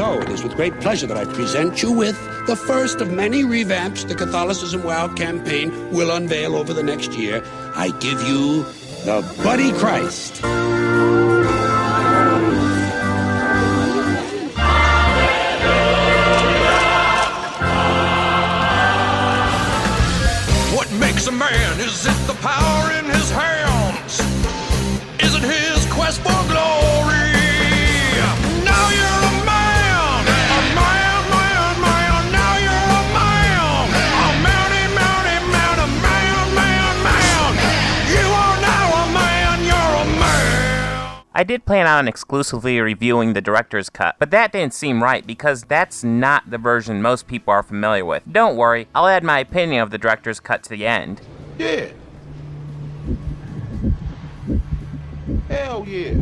So it is with great pleasure that I present you with the first of many revamps the Catholicism Wow campaign will unveil over the next year. I give you the Buddy Christ. What makes a man? Is it the power in his hands? Is it his quest for glory? Now you're a man, man. Now you're a man, man. You are now a man, you're a man. I did plan on exclusively reviewing the director's cut, but that didn't seem right because that's not the version most people are familiar with. Don't worry, I'll add my opinion of the director's cut to the end. Yeah. Hell yeah.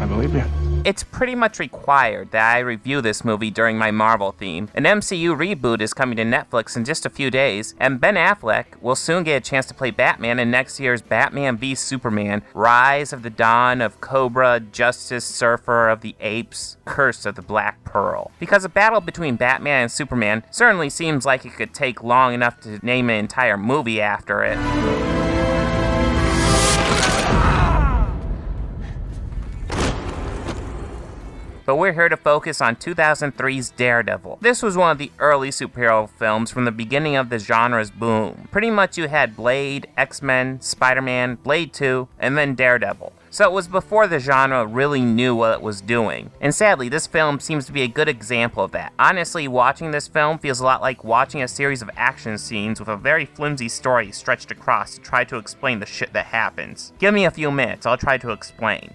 I believe you. It's pretty much required that I review this movie during my Marvel theme. An MCU reboot is coming to Netflix in just a few days, and Ben Affleck will soon get a chance to play Batman in next year's Batman v Superman, Rise of the Dawn of Cobra, Justice Surfer of the Apes, Curse of the Black Pearl. Because a battle between Batman and Superman certainly seems like it could take long enough to name an entire movie after it. But we're here to focus on 2003's Daredevil. This was one of the early superhero films from the beginning of the genre's boom. Pretty much you had Blade, X-Men, Spider-Man, Blade 2, and then Daredevil. So it was before the genre really knew what it was doing. And sadly, this film seems to be a good example of that. Honestly, watching this film feels a lot like watching a series of action scenes with a very flimsy story stretched across to try to explain the shit that happens. Give me a few minutes, I'll try to explain.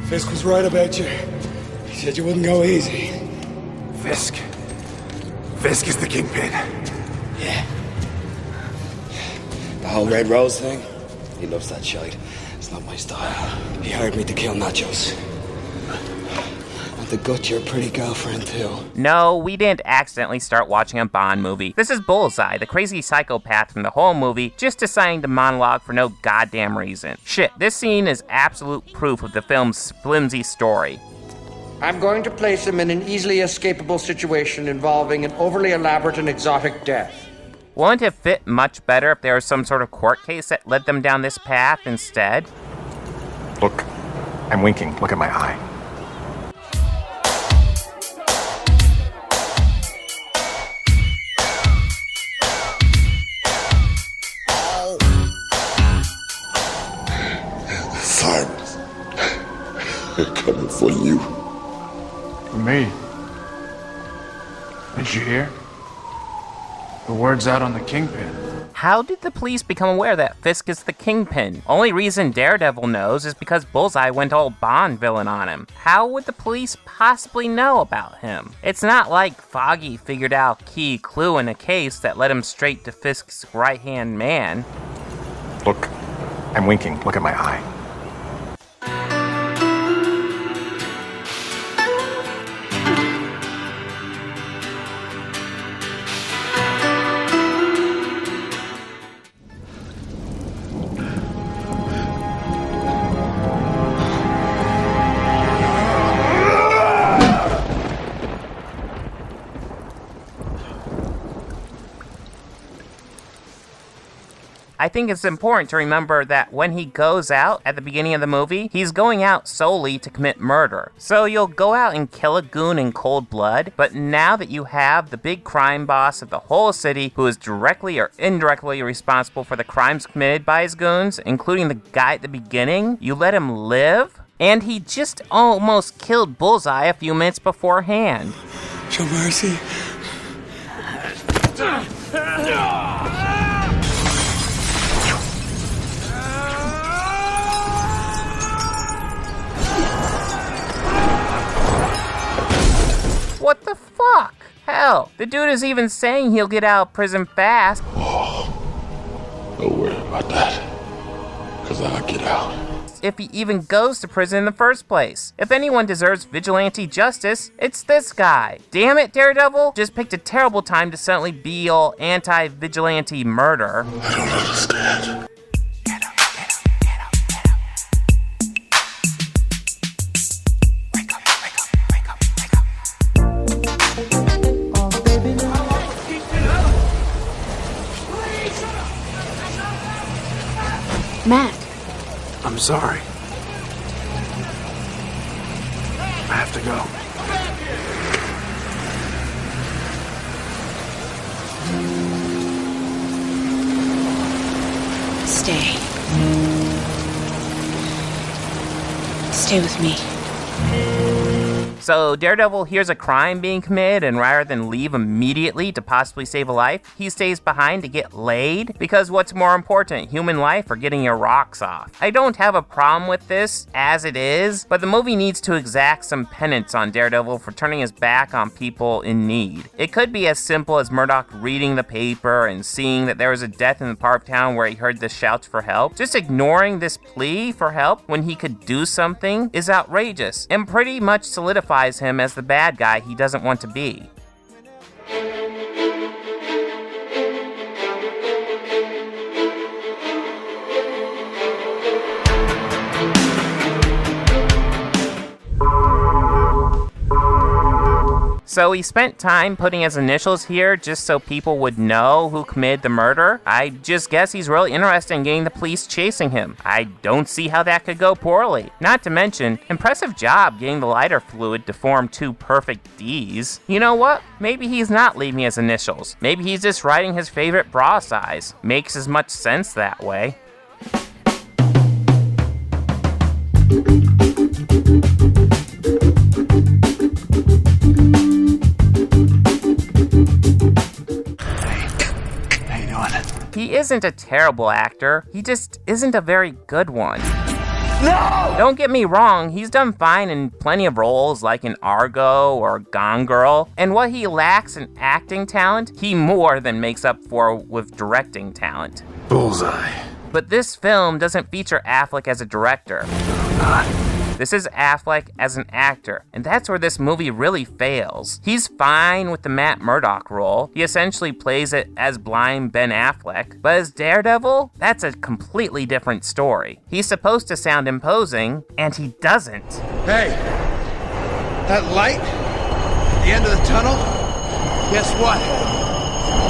Fisk was right about you. He said you wouldn't go easy. Fisk. Fisk is the kingpin. Yeah. The whole Red Rose thing, he loves that shite. It's not my style. He hired me to kill Nachos. And to gut your pretty girlfriend, too. No, we didn't accidentally start watching a Bond movie. This is Bullseye, the crazy psychopath from the whole movie, just deciding to monologue for no goddamn reason. Shit, this scene is absolute proof of the film's flimsy story. I'm going to place him in an easily escapable situation involving an overly elaborate and exotic death. Wouldn't it fit much better if there was some sort of court case that led them down this path instead? Look, I'm winking. Look at my eye. Sirens. They're coming for you. For me? Did you hear? The word's out on the kingpin. How did the police become aware that Fisk is the kingpin? Only reason Daredevil knows is because Bullseye went all Bond villain on him. How would the police possibly know about him? It's not like Foggy figured out a key clue in a case that led him straight to Fisk's right-hand man. Look, I'm winking. Look at my eye. I think it's important to remember that when he goes out at the beginning of the movie, he's going out solely to commit murder. So you'll go out and kill a goon in cold blood, but now that you have the big crime boss of the whole city who is directly or indirectly responsible for the crimes committed by his goons, including the guy at the beginning, you let him live? And he just almost killed Bullseye a few minutes beforehand. Show mercy. What the fuck? Hell, the dude is even saying he'll get out of prison fast. Oh, don't worry about that. Because I'll get out. if he even goes to prison in the first place. If anyone deserves vigilante justice, it's this guy. Damn it, Daredevil, just picked a terrible time to suddenly be all anti-vigilante murder. I don't understand. Matt. I'm sorry. I have to go. Stay. Stay with me. So Daredevil hears a crime being committed, and rather than leave immediately to possibly save a life, he stays behind to get laid? Because what's more important, human life or getting your rocks off? I don't have a problem with this as it is, but the movie needs to exact some penance on Daredevil for turning his back on people in need. It could be as simple as Murdock reading the paper and seeing that there was a death in the part of town where he heard the shouts for help. Just ignoring this plea for help when he could do something is outrageous, and pretty much solidifies him as the bad guy he doesn't want to be. So he spent time putting his initials here just so people would know who committed the murder. I just guess he's really interested in getting the police chasing him. I don't see how that could go poorly. Not to mention, impressive job getting the lighter fluid to form two perfect Ds. You know what? Maybe he's not leaving his initials. Maybe he's just writing his favorite bra size. Makes as much sense that way. He isn't a terrible actor, he just isn't a very good one. No! Don't get me wrong, he's done fine in plenty of roles like in Argo or Gone Girl, and what he lacks in acting talent, he more than makes up for with directing talent. Bullseye. But this film doesn't feature Affleck as a director. This is Affleck as an actor, and that's where this movie really fails. He's fine with the Matt Murdock role. He essentially plays it as blind Ben Affleck, but as Daredevil, that's a completely different story. He's supposed to sound imposing, and he doesn't. Hey, that light at the end of the tunnel, guess what?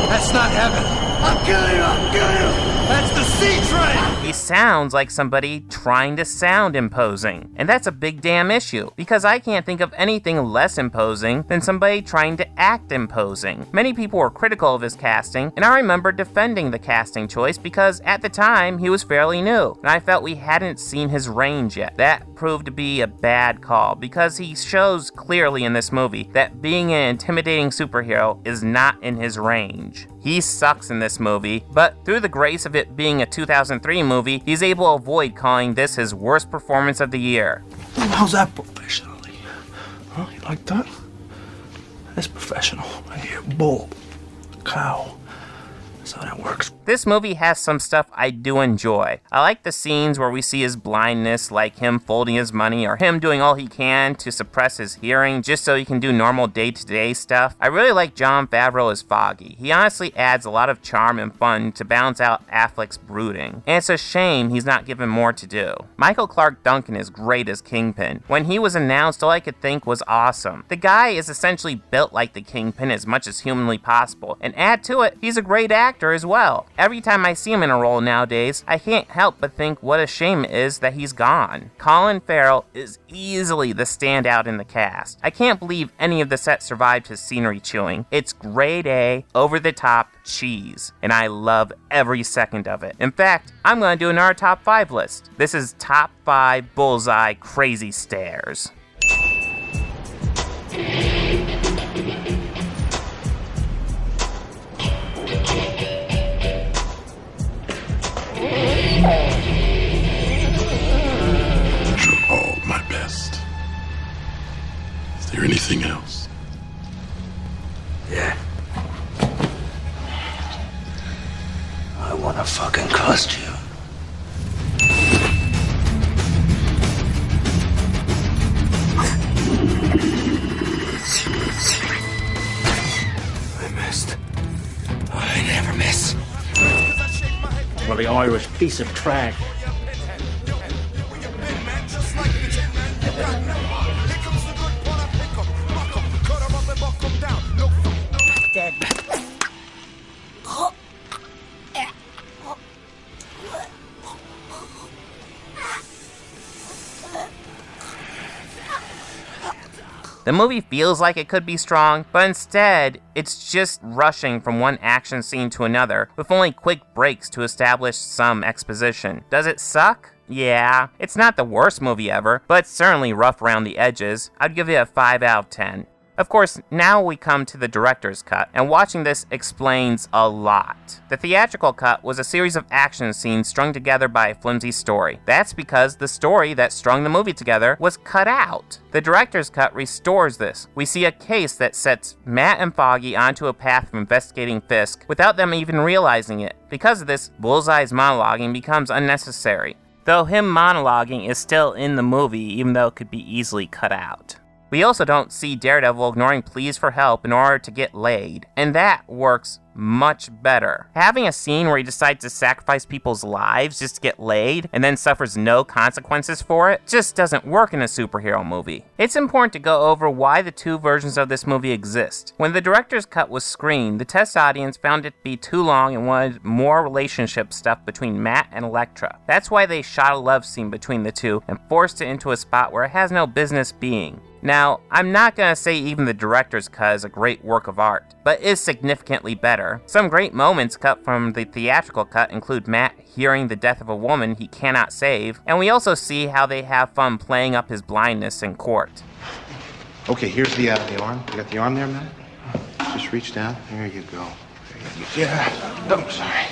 That's not heaven. I'm killing you! That's the C-Train! He sounds like somebody trying to sound imposing, and that's a big damn issue, because I can't think of anything less imposing than somebody trying to act imposing. Many people were critical of his casting, and I remember defending the casting choice because at the time he was fairly new, and I felt we hadn't seen his range yet. That proved to be a bad call, because he shows clearly in this movie that being an intimidating superhero is not in his range. He sucks in this movie, but through the grace of it being a 2003 movie, he's able to avoid calling this his worst performance of the year. How's that professionally? Huh? You like that? That's professional. I hear bull, cow. That's how that works. This movie has some stuff I do enjoy. I like the scenes where we see his blindness, like him folding his money or him doing all he can to suppress his hearing just so he can do normal day-to-day stuff. I really like Jon Favreau as Foggy. He honestly adds a lot of charm and fun to balance out Affleck's brooding. And it's a shame he's not given more to do. Michael Clarke Duncan is great as Kingpin. When he was announced, all I could think was awesome. The guy is essentially built like the Kingpin as much as humanly possible. And add to it, he's a great actor as well. Every time I see him in a role nowadays, I can't help but think what a shame it is that he's gone. Colin Farrell is easily the standout in the cast. I can't believe any of the set survived his scenery chewing. It's grade A, over-the-top cheese, and I love every second of it. In fact, I'm going to do another top 5 list. This is top 5 Bullseye crazy stares. All my best. Is there anything else? Yeah. I wanna fucking cost you. bloody Irish piece of trash. Dead. The movie feels like it could be strong, but instead, it's just rushing from one action scene to another, with only quick breaks to establish some exposition. Does it suck? Yeah. It's not the worst movie ever, but it's certainly rough around the edges. I'd give it a 5 out of 10. Of course, now we come to the director's cut, and watching this explains a lot. The theatrical cut was a series of action scenes strung together by a flimsy story. That's because the story that strung the movie together was cut out. The director's cut restores this. We see a case that sets Matt and Foggy onto a path of investigating Fisk without them even realizing it. Because of this, Bullseye's monologuing becomes unnecessary. Though him monologuing is still in the movie, even though it could be easily cut out. We also don't see Daredevil ignoring pleas for help in order to get laid, and that works much better. Having a scene where he decides to sacrifice people's lives just to get laid, and then suffers no consequences for it, just doesn't work in a superhero movie. It's important to go over why the two versions of this movie exist. When the director's cut was screened, the test audience found it to be too long and wanted more relationship stuff between Matt and Elektra. That's why they shot a love scene between the two and forced it into a spot where it has no business being. Now, I'm not gonna say even the director's cut is a great work of art, but is significantly better. Some great moments cut from the theatrical cut include Matt hearing the death of a woman he cannot save, and we also see how they have fun playing up his blindness in court. Okay, here's the arm. You got the arm there, Matt? Just reach down. There you go. Yeah. Oh, sorry.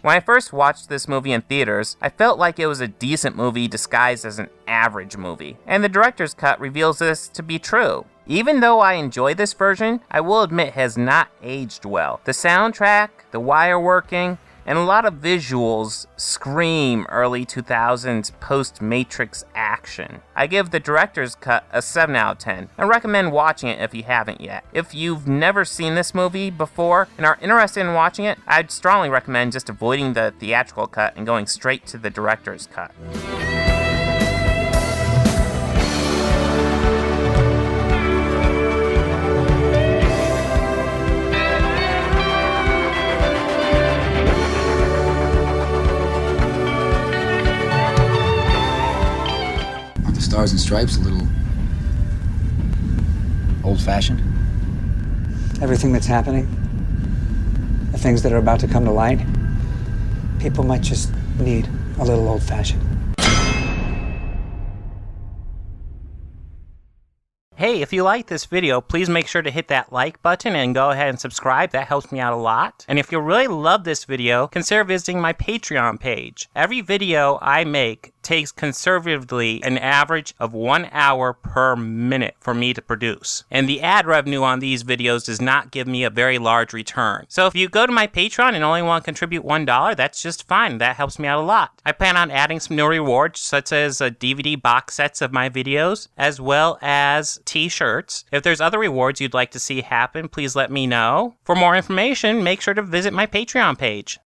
When I first watched this movie in theaters, I felt like it was a decent movie disguised as an average movie, and the director's cut reveals this to be true. Even though I enjoy this version, I will admit it has not aged well. The soundtrack, the wire working, and a lot of visuals scream early 2000s post-Matrix action. I give the director's cut a 7 out of 10, and recommend watching it if you haven't yet. If you've never seen this movie before and are interested in watching it, I'd strongly recommend just avoiding the theatrical cut and going straight to the director's cut. Stars and Stripes a little old-fashioned? Everything that's happening, the things that are about to come to light, people might just need a little old-fashioned. Hey, if you like this video, please make sure to hit that like button and go ahead and subscribe. That helps me out a lot. And if you really love this video, consider visiting my Patreon page. Every video I make takes conservatively an average of 1 hour per minute for me to produce. And the ad revenue on these videos does not give me a very large return. So if you go to my Patreon and only want to contribute $1, that's just fine. That helps me out a lot. I plan on adding some new rewards, such as DVD box sets of my videos, as well as t-shirts. If there's other rewards you'd like to see happen, please let me know. For more information, make sure to visit my Patreon page.